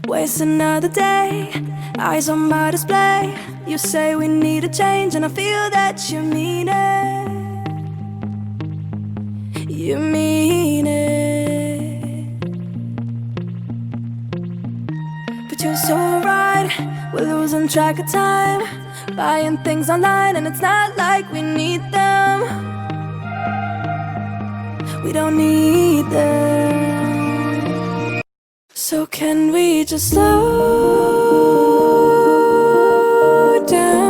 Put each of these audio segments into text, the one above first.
Waste another day, eyes on my display. You say we need a change, and I feel that you mean it. You mean it. But you're so right, we're losing track of time, buying things online, and it's not like we need them. We don't need them. So can we just slow down?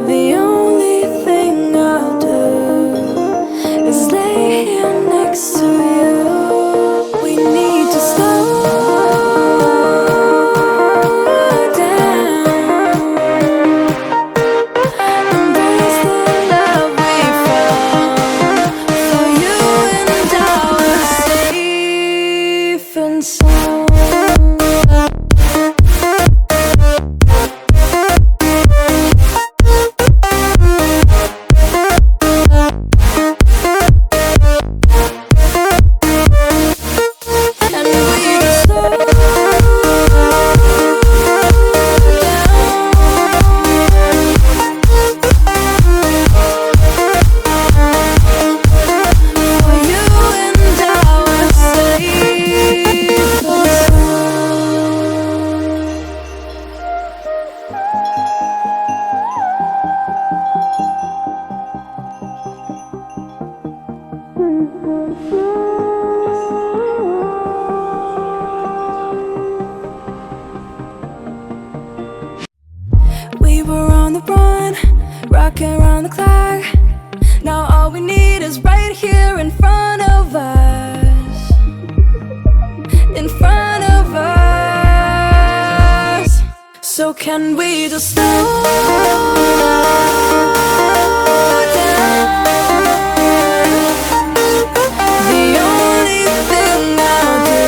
The only thing I'll do is lay here next to you. We need to slow down. Embrace the love we found. For you and I were safe and sound. We were on the run, rocking around the clock. Now all we need is right here in front of us. In front of us. So can we just slow down? The only thing I'll do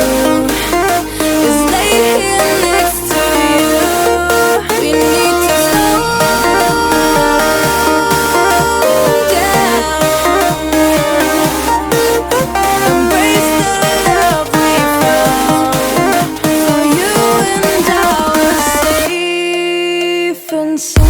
is lay here next to you. We need to slow down. Embrace the love we found. For you and I were safe and sound.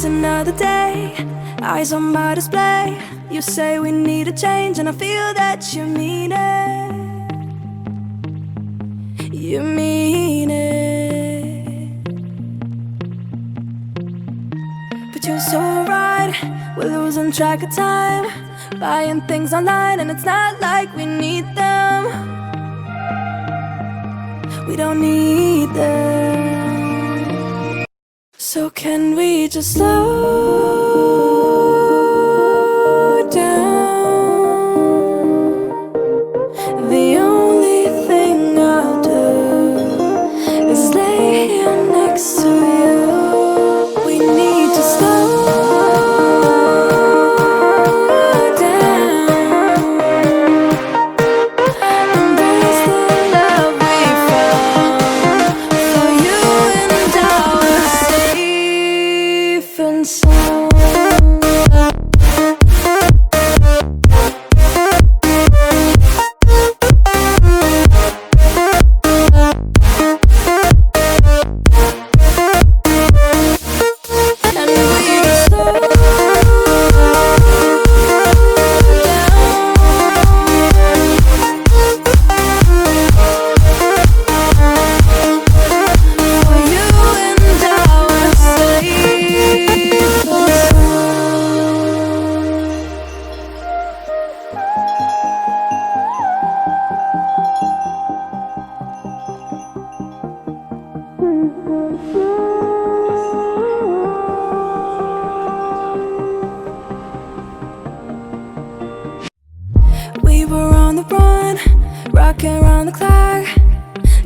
Another day, eyes on my display. You say we need a change, and I feel that you mean it. You mean it. But you're so right, we're losing track of time, buying things online, and it's not like we need them. We don't need them. So can we just slow down? The only thing I'll do is lay here next to you. We need to slow down. Embrace the love we found. For you and I were safe and sound. on the run, rocking around the clock.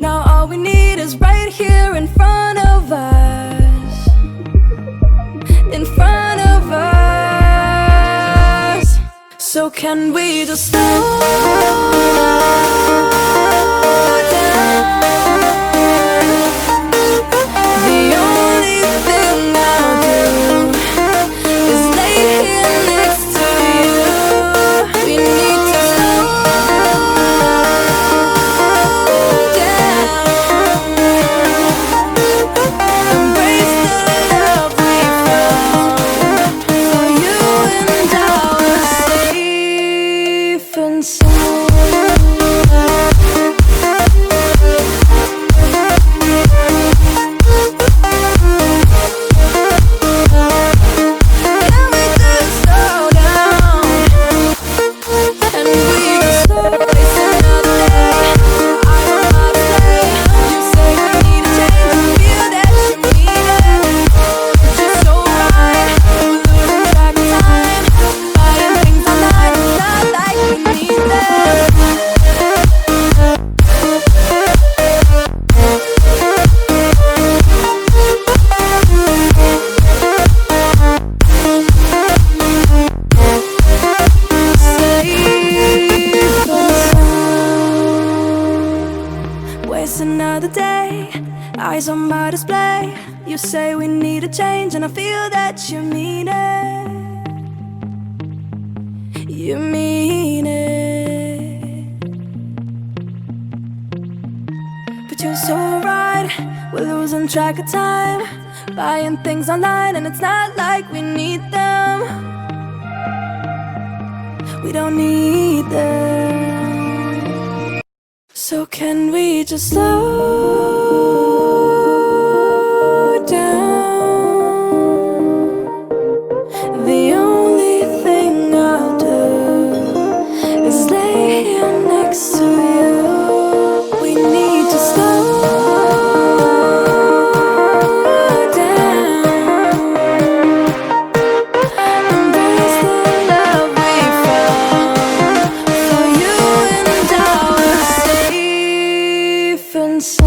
Now all we need is right here in front of us. In front of us. So can we just slow down? The only thing I'll do is lay here next to you. We need to slow down. Embrace the love we found. For you and I are safe and sound. Waste another day, eyes on my display. You say we need a change, and I feel that you mean it. You mean it. But you're so right, we're losing track of time, buying things online, and it's not like we need them. We don't need them. So can we just slow down? The only thing I'll do is lay here next to you. We need to slow down. Embrace the love we found. For you and I are safe and sound.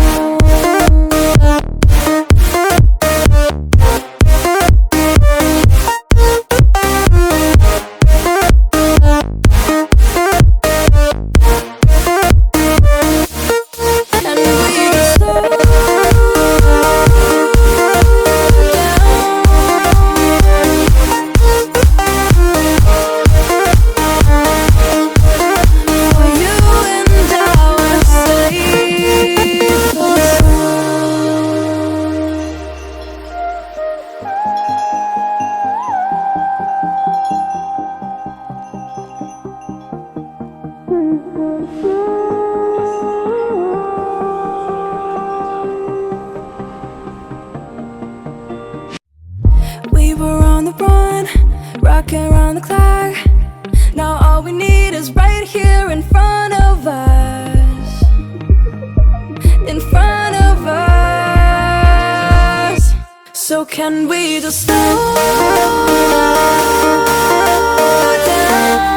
We were on the run, rocking around the clock. Now all we need is right here in front of us. In front of us. So can we just slow down?